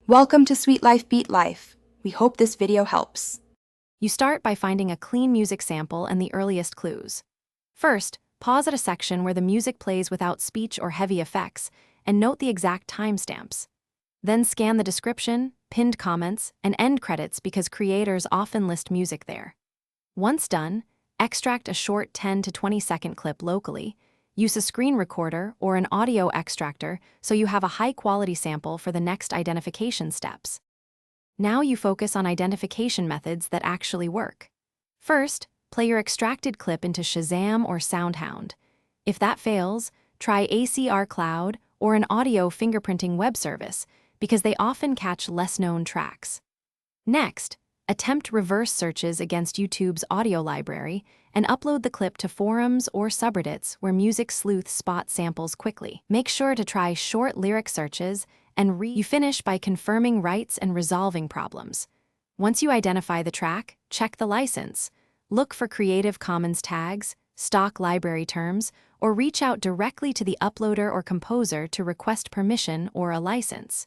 Welcome to Sweet Life Beat Life. We hope this video helps. You start by finding a clean music sample and the earliest clues. First, pause at a section where the music plays without speech or heavy effects, and note the exact timestamps. Then scan the description, pinned comments, and end credits because creators often list music there. Once done, extract a short 10 to 20 second clip locally. Use a screen recorder or an audio extractor so you have a high-quality sample for the next identification steps. Now you focus on identification methods that actually work. First, play your extracted clip into Shazam or SoundHound. If that fails, try ACR Cloud or an audio fingerprinting web service because they often catch less-known tracks. Next, attempt reverse searches against YouTube's audio library and upload the clip to forums or subreddits where music sleuths spot samples quickly. Make sure to try short lyric searches and you finish by confirming rights and resolving problems. Once you identify the track, check the license. Look for Creative Commons tags, stock library terms, or reach out directly to the uploader or composer to request permission or a license.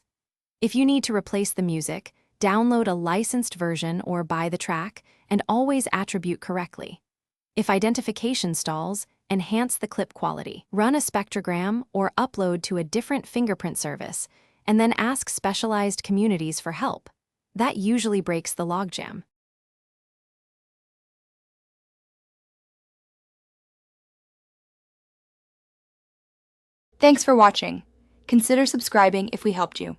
If you need to replace the music, download a licensed version or buy the track, and always attribute correctly. If identification stalls, enhance the clip quality. Run a spectrogram or upload to a different fingerprint service, and then ask specialized communities for help. That usually breaks the logjam. Thanks for watching. Consider subscribing if we helped you.